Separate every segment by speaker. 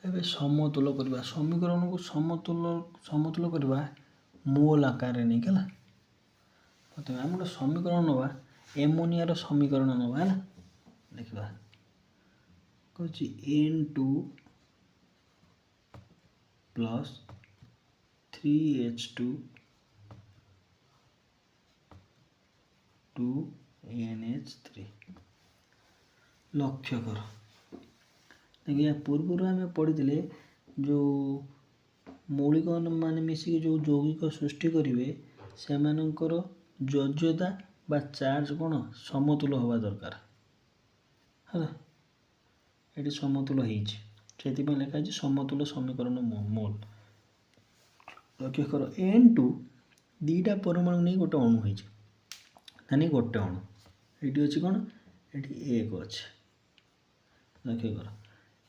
Speaker 1: ଏବେ ସମତୁଲ କରିବା ସମୀକରଣକୁ ସମତୁଲ କରିବା ମୋଲ ଆକାରରେ ନେଇକି ହେଲା। ପ୍ରଥମେ ଆମେ ଗୋଟେ ସମୀକରଣ ନେବା ଏମୋନିଆର ସମୀକରଣ ନେବା ହେଲା। ଦେଖିବା କହୁଛି N2 ପ୍ଲସ୍ 3H2 2NH3 ଲକ୍ଷ୍ୟ କର। देखिए पूर्व आम पढ़ी जो मौलिक मान मिसिक जो यौगिक सृष्टि करेंगे से योज्यता बा चार्ज कौन समतुल हवा दरकार है। ये समतुल से लिखाई समतुल समीकरण मोल। लक्ष्य कर N2 दीटा परमाणु नहीं गोटे अणु होनी गोटे अणु ये अच्छी कौन ये एक अच्छे। लक्ष्य कर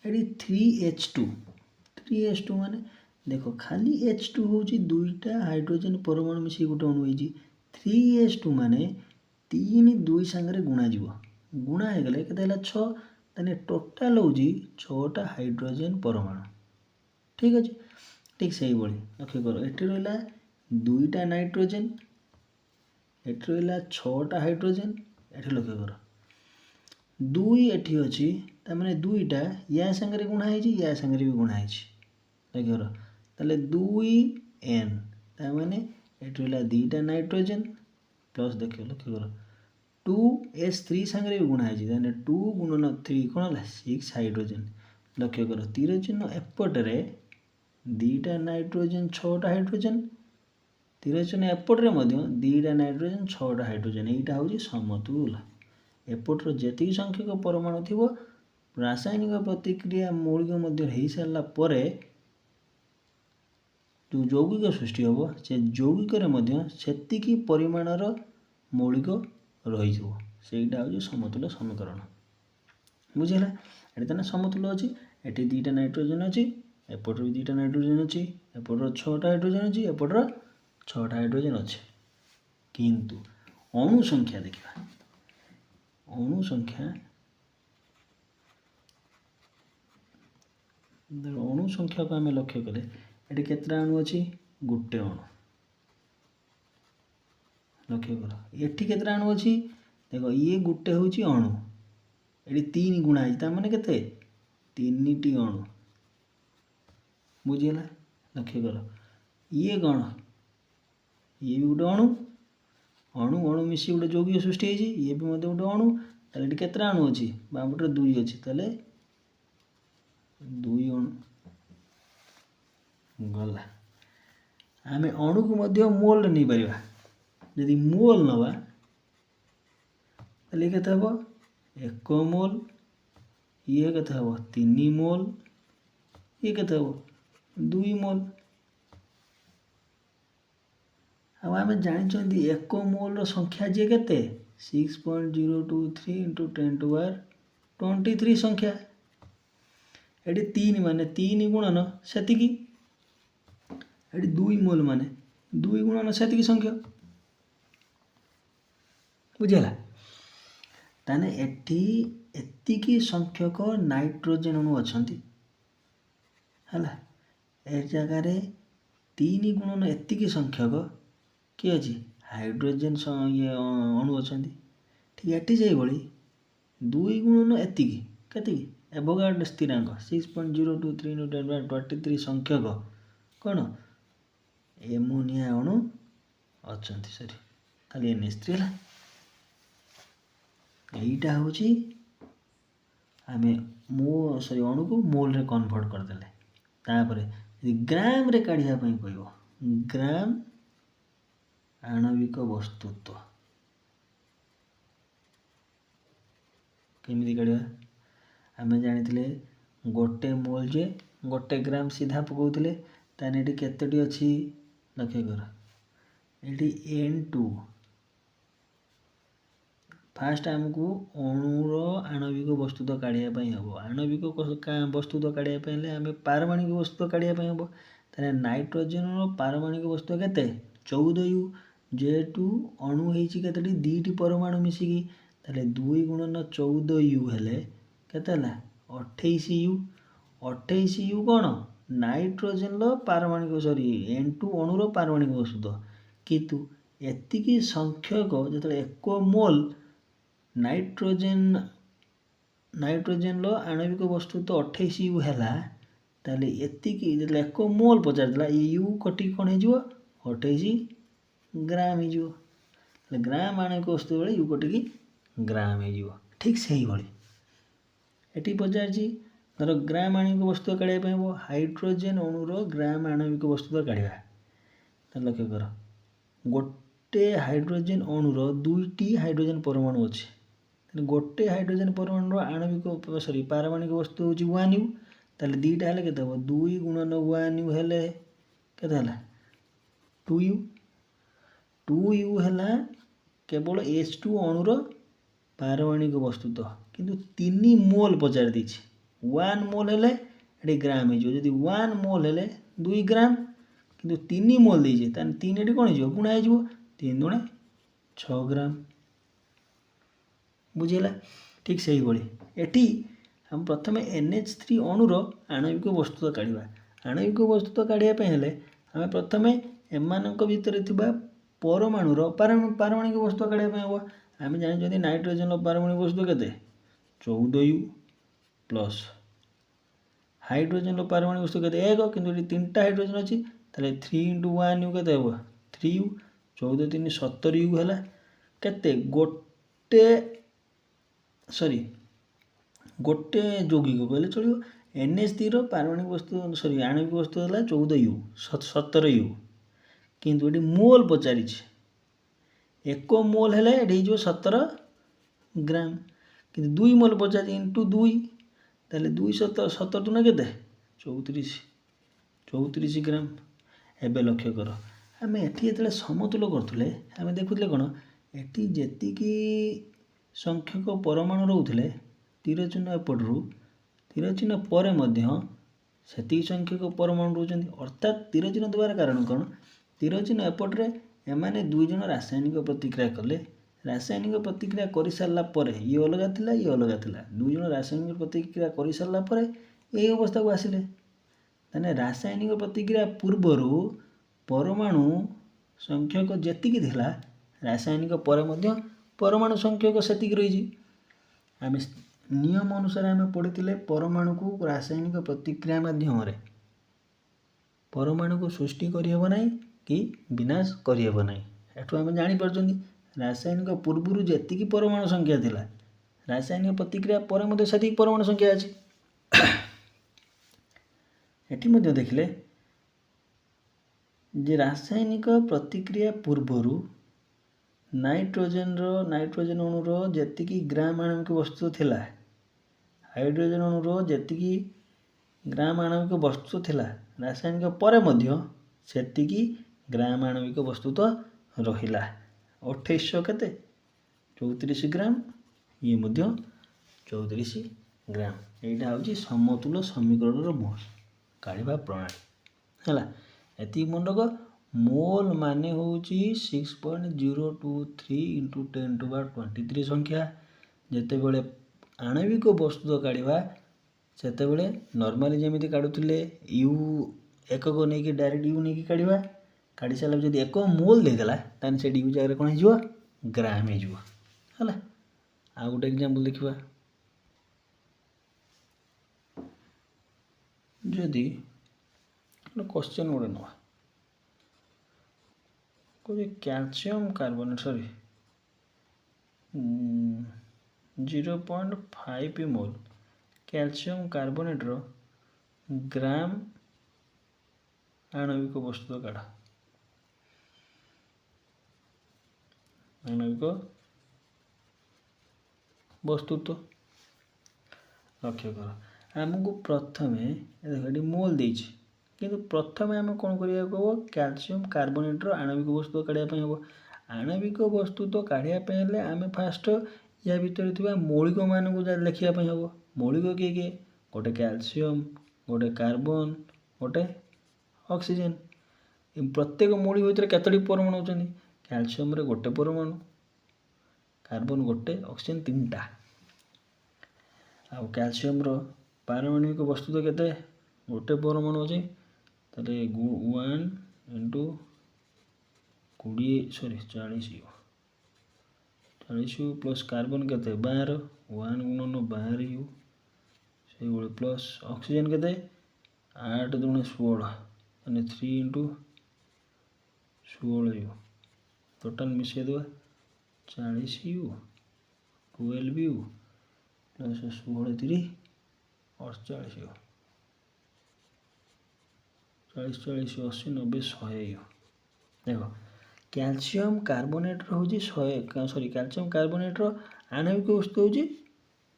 Speaker 1: ये 3H2 माने देख खाली H2 हूँ दुईटा हाइड्रोजन परमाणु मिसिक गोटे अणु होती 3H2 माने 3 2 सांगे गुणा जीव गुणा हो गले के 6 ताने टोटाल हूँ 6टा हाइड्रोजन परमाणु। ठीक अच्छे ठीक से ही लक्ष्य कर ये रहा दुईटा नाइट्रोजेन ये रहा 6टा हाइड्रोजेन ये लक्ष्य कर 2 एठी अच्छी तार दुईटा या सांगे गुणा या सांगे भी गुणा लक्ष्य कर ताले 2N तार माने ये रहा दीटा नाइट्रोजेन प्लस देख लक्ष्य कर 2S3 सांगे भी गुणा 2 गुणन 3 कौन है 6 हाइड्रोजेन। लक्ष्य कर तीर चिन्ह एपटे दीटा नाइट्रोजेन 6टा हाइड्रोजेन तीर चिन्ह एपटे दीटा नाइट्रोजेन 6टा हाइड्रोजेन यहाँ हूँ समतुल। एपटर जी संख्यक परमाणु थी रासायनिक प्रतिक्रिया मौलिक मध्य हो सारा पर जो यौगिक सृष्टि हम से यौगिक से परिमाणर मौलिक रही से हूँ समतुल समीकरण। बुझेगा ये तो समतुल अच्छी ये दीटा नाइट्रोजेन अच्छी एपटर भी दीटा नाइट्रोजेन अच्छी एपटर 6टा हाइड्रोजेन अच्छी एपटर 6टा हाइड्रोजेन अच्छे किंतु अणु संख्या देखा अणु संख्या को आम लक्ष्य कले ये केतटा अणु अच्छी गोटे अणु। लक्ष्य कर ये केतटा अणु अच्छी देख ये गोटे हूँ अणु ये 3 गुणा है माने केते 3टी अणु। बुझीगला लक्ष्य कर ये कौन ये भी गोटे अणु अणु अणु मिसी गोटे यौगिक सृष्टि होती ये भी गोटे अणु ताले केतटा अणु अच्छी बामपटे 2 अच्छी ताले 2 अणु गला। आम अणु को मध्य मोल नहीं पारिबा यदि मोल नवा ताले केते हबो 1 मोल ये केते हबो 3 मोल ये केते हबो 2 मोल। आम जानी 1 मोल संख्या जी के 6.023 × 10⁻23 संख्या ये 3 माने 3 गुणन से 2 मोल माने 2 गुणन से संख्या। बुझेगा ताने एति संख्यक नाइट्रोजेन अणु अच्छा है जगार 3 गुणन एति संख्यक किए अच्छी हाइड्रोजेन ये अणु अच्छा ठीक ये 2 गुणन एति एवोगाड्रो स्थिरांक 6.023 × 10⁻23 संख्यक कौन एमोनिया अणु अच्छा सॉरी खाली NH3 है यहीटा हूँ आम सॉरी अणु को मोल रे कन्वर्ट करदे तापर ग्राम रे काढ़िया कह ग्राम आणविक वस्तुत्व केमी काढ़ा आम जानी गोटे मोल जे गोटे ग्राम सीधा पकाउले ताने ये केतोटी अच्छी लक्ष्य कर ये N2 फास्ट आमको अणुर आणविक वस्तुत्व काढ़ापी हम आणविक वस्तुत्व काढ़ापी आम पारमाणिक वस्तुत्व काढ़ापी हम ताने नाइट्रोजेन पारमाणिक वस्तुत्व केते 14U जेहेतु अणु होती केतोटी 2टी परमाणु मिसिकी ताले 2 × 14U हेले केते 28U 28U କ'ଣ ନାଇଟ୍ରୋଜେନ୍ର ପାରମାଣିକ N2 ଅଣୁର ପାରମାଣିକ ବସ୍ତୁତ୍ୱ। କିନ୍ତୁ ଏତିକି ସଂଖ୍ୟକ ଯେତେବେଳେ 1 ମୋଲ୍ ନାଇଟ୍ରୋଜେନ୍ର ଆଣବିକ ବସ୍ତୁତ୍ୱ 28U ହେଲା, ତାହେଲେ ଏତିକି ଯେତେବେଳେ 1 ମୋଲ୍ ପଚାରିଥିଲା ୟୁ କଟିକି କ'ଣ ହେଇଯିବ 28 ଗ୍ରାମ ହେଇଯିବ। ତାହେଲେ ଗ୍ରାମ ଆଣବିକ ବସ୍ତୁ ବେଳେ ୟୁ କଟିକି ଗ୍ରାମ ହେଇଯିବ। ଠିକ୍ ସେଇଭଳି ଏଠି ପଚାରିଛି ଧର ଗ୍ରାମ ଆଣବିକ ବସ୍ତୁତ୍ୱ କାଢ଼ିବା ପାଇଁ ହେବ ହାଇଡ୍ରୋଜେନ୍ ଅଣୁର ଗ୍ରାମ ଆଣବିକ ବସ୍ତୁତ୍ୱ କାଢ଼ିବା। ତାହେଲେ ଲକ୍ଷ୍ୟ କର ଗୋଟେ ହାଇଡ୍ରୋଜେନ୍ ଅଣୁର 2ଟି ହାଇଡ୍ରୋଜେନ୍ ପରମାଣୁ ଅଛି। ତାହେଲେ ଗୋଟେ ହାଇଡ୍ରୋଜେନ୍ ପରମାଣୁର ପାରମାଣିକ ବସ୍ତୁ ହେଉଛି 1U। ତାହେଲେ 2ଟା ହେଲେ କେତେ ହେବ 2 ଗୁଣନ 1U ହେଲେ କେତେ ହେଲା 2U। 2U ହେଲା କେବଳ H2 ଅଣୁର ପାରମାଣିକ ବସ୍ତୁତ୍ୱ। କିନ୍ତୁ 3 ମୋଲ୍ ପଚାରି ଦେଇଛି। 1 ମୋଲ୍ ହେଲେ ଏଠି ଗ୍ରାମ ହେଇଯିବ। ଯଦି 1 ମୋଲ୍ ହେଲେ 2 ଗ୍ରାମ, କିନ୍ତୁ 3 ମୋଲ୍ ଦେଇଛି ତାହେଲେ 3 ଏଠି କ'ଣ ହେଇଯିବ ଗୁଣା ହେଇଯିବ। 3 ଦୁଣେ 6 ଗ୍ରାମ। ବୁଝିଲା? ଠିକ୍ ସେଇଭଳି ଏଠି ଆମେ ପ୍ରଥମେ NH3 ଅଣୁର ଆଣବିକ ବସ୍ତୁତ୍ୱ କାଢ଼ିବା। ଆଣବିକ ବସ୍ତୁତ୍ୱ କାଢ଼ିବା ପାଇଁ ହେଲେ ଆମେ ପ୍ରଥମେ ଏମାନଙ୍କ ଭିତରେ ଥିବା ପରମାଣୁର ପାରମାଣିକ ବସ୍ତୁତ୍ୱ କାଢ଼ିବା ପାଇଁ ହେବ। ଆମେ ଜାଣିଛନ୍ତି ନାଇଟ୍ରୋଜେନ୍ର ପାରମାଣିକ ବସ୍ତୁତ୍ୱ କେତେ 14U ପ୍ଲସ୍ ହାଇଡ୍ରୋଜେନ୍ର ପାରମାଣିକ ବସ୍ତୁତ୍ୱ କେତେ 1, କିନ୍ତୁ ଏଠି 3ଟା ହାଇଡ୍ରୋଜେନ୍ ଅଛି। ତାହେଲେ 3 × 1U କେତେ ହେବ 3U। 14 3 17U ହେଲା। କେତେ ଗୋଟେ ଯୌଗିକ କହିଲେ ଚଳିବ। NH3ର ପାରମାଣିକ ବସ୍ତୁ ଆଣବିକ ବସ୍ତୁ ହେଲା 14U 17U। କିନ୍ତୁ ଏଠି ମୋଲ୍ ପଚାରିଛି। 1 ମୋଲ୍ ହେଲେ ଏଠି ହେଇଯିବ 17 ଗ୍ରାମ। କିନ୍ତୁ 2 ମୋଲ୍ ପଚାରିଛି ଇଣ୍ଟୁ 2। ତାହେଲେ 2 17 ଦୁଣା କେତେ 34 ଗ୍ରାମ। ଏବେ ଲକ୍ଷ୍ୟ କର ଆମେ ଏଠି ଯେତେବେଳେ ସମତୁଲ କରୁଥିଲେ ଆମେ ଦେଖୁଥିଲେ କ'ଣ ଏଠି ଯେତିକି ସଂଖ୍ୟକ ପରମାଣୁ ରହୁଥିଲେ ତୀର ଚିହ୍ନ ଏପଟରୁ ତୀର ଚିହ୍ନ ପରେ ମଧ୍ୟ ସେତିକି ସଂଖ୍ୟକ ପରମାଣୁ ରହୁଛନ୍ତି। ଅର୍ଥାତ୍ ତୀର ଚିହ୍ନ ଦେବାର କାରଣ କ'ଣ ତୀର ଚିହ୍ନ ଏପଟରେ ଏମାନେ 2 ଜଣ ରାସାୟନିକ ପ୍ରତିକ୍ରିୟା କଲେ। ରାସାୟନିକ ପ୍ରତିକ୍ରିୟା କରିସାରିଲା ପରେ ଇଏ ଅଲଗା ଥିଲା ଇଏ ଅଲଗା ଥିଲା। 2 ଜଣ ରାସାୟନିକ ପ୍ରତିକ୍ରିୟା କରିସାରିଲା ପରେ ଏହି ଅବସ୍ଥାକୁ ଆସିଲେ। ତାହେଲେ ରାସାୟନିକ ପ୍ରତିକ୍ରିୟା ପୂର୍ବରୁ ପରମାଣୁ ସଂଖ୍ୟକ ଯେତିକି ଥିଲା ରାସାୟନିକ ପରେ ମଧ୍ୟ ପରମାଣୁ ସଂଖ୍ୟକ ସେତିକି ରହିଛି। ଆମେ ନିୟମ ଅନୁସାରେ ଆମେ ପଢ଼ିଥିଲେ ପରମାଣୁକୁ ରାସାୟନିକ ପ୍ରତିକ୍ରିୟା ମାଧ୍ୟମରେ ପରମାଣୁକୁ ସୃଷ୍ଟି କରିହେବ ନାହିଁ କି ବିନାଶ କରିହେବ ନାହିଁ। ଏଠୁ ଆମେ ଜାଣିପାରୁଛନ୍ତି ରାସାୟନିକ ପୂର୍ବରୁ ଯେତିକି ପରମାଣୁ ସଂଖ୍ୟା ଥିଲା ରାସାୟନିକ ପ୍ରତିକ୍ରିୟା ପରେ ମଧ୍ୟ ସେତିକି ପରମାଣୁ ସଂଖ୍ୟା ଅଛି। ଏଠି ମଧ୍ୟ ଦେଖିଲେ ଯେ ରାସାୟନିକ ପ୍ରତିକ୍ରିୟା ପୂର୍ବରୁ ନାଇଟ୍ରୋଜେନ୍ ଅଣୁର ଯେତିକି ଗ୍ରାମ ଆଣବିକ ବସ୍ତୁ ଥିଲା ହାଇଡ୍ରୋଜେନ୍ ଅଣୁର ଯେତିକି ଗ୍ରାମ ଆଣବିକ ବସ୍ତୁ ଥିଲା ରାସାୟନିକ ପରେ ମଧ୍ୟ ସେତିକି ଗ୍ରାମ ଆଣବିକ ବସ୍ତୁତ୍ୱ ରହିଲା। 2800 କେତେ 34 ଗ୍ରାମ, ଇଏ ମଧ୍ୟ 34 ଗ୍ରାମ। ଏଇଟା ହେଉଛି ସମତୁଲ ସମୀକରଣର ମୋଲ୍ କାଢ଼ିବା ପ୍ରଣାଳୀ ହେଲା। ଏତିକି ମନେ ରଖ। ମୋଲ୍ ମାନେ ହେଉଛି 6.023 × 10⁻23 ସଂଖ୍ୟା। ଯେତେବେଳେ ଆଣବିକ ବସ୍ତୁତ୍ୱ କାଢ଼ିବା ସେତେବେଳେ ନର୍ମାଲି ଯେମିତି କାଢ଼ୁଥିଲେ ୟୁ ଏକକ ନେଇକି ଡାଇରେକ୍ଟ ୟୁ ନେଇକି କାଢ଼ିବା। କାଢ଼ି ସାରିଲା ଯଦି 1 ମୋଲ୍ ଦେଇଦେଲା ତାହେଲେ ସେଠି ୟୁ ଜାଗାରେ କ'ଣ ହେଇଯିବ ଗ୍ରାମ ହେଇଯିବ ହେଲା। ଆଉ ଗୋଟେ ଏକ୍ଜାମ୍ପଲ୍ ଦେଖିବା। ଯଦି क्वेश्चन ଗୋଟେ ନେବା କହୁଛି କ୍ୟାଲସିୟମ କାର୍ବୋନେଟ୍ 0.5 ମୋଲ୍ କ୍ୟାଲସିୟମ କାର୍ବୋନେଟ୍ର ଗ୍ରାମ ଆଣବିକ ବସ୍ତୁତ୍ୱ କାଢ଼। ଆଣବିକ ବସ୍ତୁତ୍ୱ ଲକ୍ଷ୍ୟ କର ଆମକୁ ପ୍ରଥମେ ଏଠି ମୋଲ୍ ଦେଇଛି କିନ୍ତୁ ପ୍ରଥମେ ଆମେ କ'ଣ କରିବାକୁ ହେବ କ୍ୟାଲସିୟମ କାର୍ବୋନେଟ୍ର ଆଣବିକ ବସ୍ତୁତ୍ୱ କାଢ଼ିବା ପାଇଁ ହେବ। ଆଣବିକ ବସ୍ତୁତ୍ୱ କାଢ଼ିବା ପାଇଁ ହେଲେ ଆମେ ଫାଷ୍ଟ ୟା ଭିତରେ ଥିବା ମୌଳିକ ମାନଙ୍କୁ ଲେଖିବା ପାଇଁ ହେବ। ମୌଳିକ କିଏ କିଏ ଗୋଟେ କ୍ୟାଲସିୟମ ଗୋଟେ କାର୍ବନ ଗୋଟେ ଅକ୍ସିଜେନ୍। ପ୍ରତ୍ୟେକ ମୌଳିକ ଭିତରେ କେତୋଟି ପରମାଣୁ ଅଛନ୍ତି କ୍ୟାଲସିୟମରେ ଗୋଟେ ପରମାଣୁ କାର୍ବନ ଗୋଟେ ଅକ୍ସିଜେନ୍ 3ଟା। ଆଉ କ୍ୟାଲସିୟମର पारमाणविक वस्तु तो केते गोटे परमाणु अच्छे ताले 1 into 20 sorry 40 you plus carbon केते 12 1 गुणन 12 यू से बोले प्लस ऑक्सीजन केते 8 दूने 16 यानी 3 इंटू 16 यू टोटल मिसे दो 40 you 12 you plus 16 3 48 you 40 40 80 90 100 you देखो कैल्शियम कार्बोनेट हूँ 100 सॉरी कैल्शियम कार्बोनेट आणविक वस्तु हूँ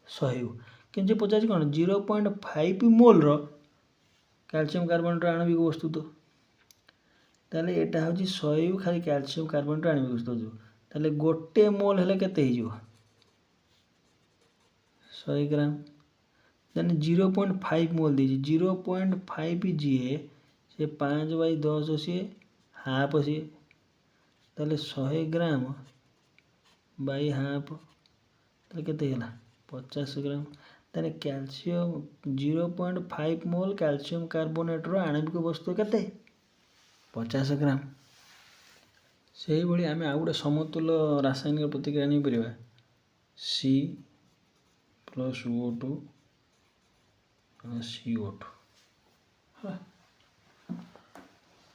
Speaker 1: 100 यू कि पचार कौन 0.5 मोल कैल्शियम कार्बोनेट आणविक वस्तु तो ताले एटा हूँ 100 यू खाली कैल्शियम कार्बोनेट आणविक वस्तु ताले गोटे मोल हेले केते हो 100 ग्राम देन 0.5 मोल दीजिए 0.5 जीए से 5/10 सी हाफ सी ताले 100 ग्राम बाई हाफ ताले केते होला 50 ग्राम ताले कैल्शियम 0.5 मोल कैल्शियम कार्बोनेट रो आणविक वस्तु केते 50 ग्राम से भली आमे आ गोटे समतुल्य रासायनिक प्रतिक्रिया नहीं परिबा C plus O2 CO2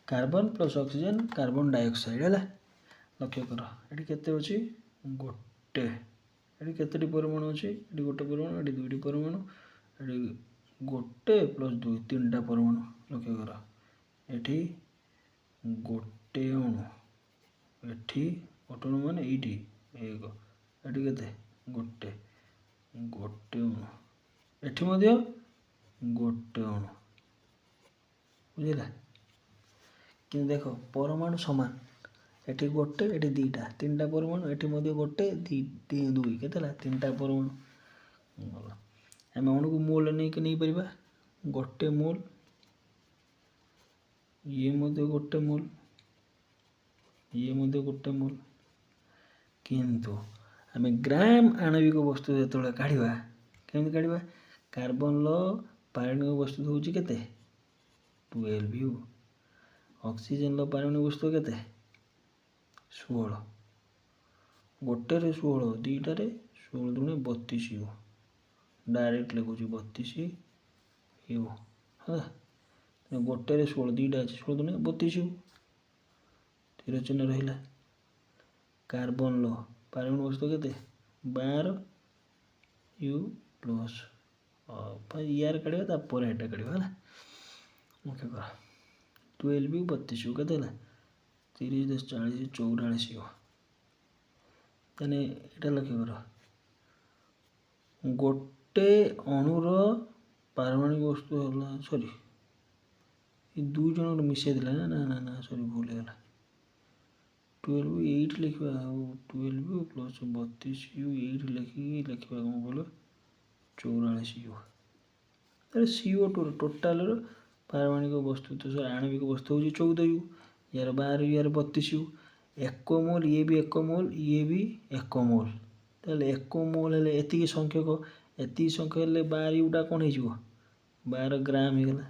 Speaker 1: carbon plus oxygen carbon dioxide है लक्ष्य कर ये केते अछि गोटे ये केते परमाणु अछि ये गोटे परमाणु ये दुईटी परमाणु ये गोटे प्लस 2 3टा परमाणु लक्ष्य कर एठी गोटे अणु एठी गोटे अणु माने एठी एक एठी केते गोटे गोटे अणु एठी मध्ये गोटे अणु बुझिला कि देखो परमाणु समान एठी गोटे एठी दीटा तीनटा परमाणु एठी मध्ये गोटे दुई केतेला तीनटा परमाणु आम अणु को मोल नहीं परिबा गोटे मोल ये मध्ये गोटे मोल ये मध्ये गोटे मोल किंतु आम ग्राम आणविक वस्तु जो काढ़ा केमती काढ़ा कार्बन पारणिक वस्तु हूँ केते 12 यू ऑक्सीजन पारणिक वस्तु केते 16 गोटे 16 दीटारे 16 दूने 32 यू डायरेक्ट लिखुच 32 यू हाँ गोटे 16 दीटा अच्छे 16 दूने 32 यू तीर चिन्ह रहा कार्बन पारणिक वस्तु केते 12 यू प्लस यार काढ़ा तापर हेटा काढ़ा है मुख्य कर 12 यू 32 यू केते 30 10 40 44 यू ताने एटा लक्ष्य कर गोटे अणुर पारमाणविक वस्तु है सॉरी ये दुई जन मिसे दिला ना ना ना सॉरी भूल है 12 8 लिखा 12 यू प्लस 32 यू 8 लिखा कौन बोलो 44 यू तेरे CO2 टोटाल पारमाणविक वस्तु तो आणविक वस्तु हूँ 14 यू यार 12 यार 32 यू 1 मोल ये भी 1 मोल ये भी 1 मोल ताले 1 मोल हेले एति संख्यक एति संख्यक हेले 12 यूटा कौन हो 12 ग्राम हो गला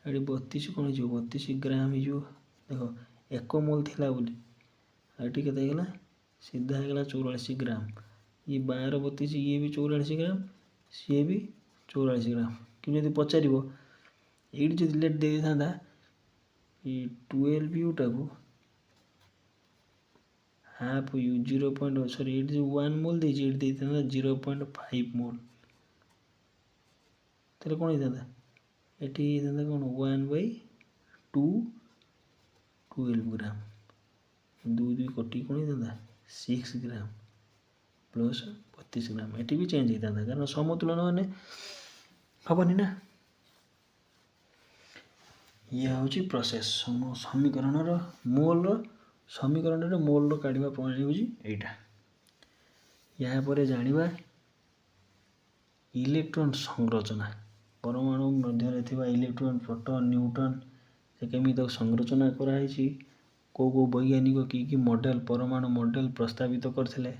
Speaker 1: ये 32 कौन हो 32 ग्राम हो देखो 1 मोल थिला बोली ये केते गला सीधा हो गला 44 ग्राम ये 12 32 ये भी 44 ग्राम सी भी 44 ग्राम कि जब पचार ये जो लेट दे था ये 12 यू टाकू हाफ यू 0. सॉरी ये जो 1 मोल दे 0.5 मोल तेरे कौन होता एटी कौन 1/2 12 ग्राम 2 कोटी कौन होता 6 ग्राम प्लस 32 ग्राम एटी भी चेंज होता कारण समतुलन मैंने हेनी ना ये हूँ प्रोसेस समीकरण मोल समीकरण मोल काढ़ा प्रणाली हूँ यहाँ यापर जाना इलेक्ट्रॉन संरचना परमाणु मध्य इलेक्ट्रॉन प्रोटॉन न्यूट्रॉन से केमी संरचना कराई को वैज्ञानिक कि मॉडल परमाणु मॉडल प्रस्तावित करते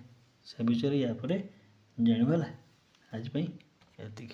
Speaker 1: से विषय यापर जाना आज एतिक।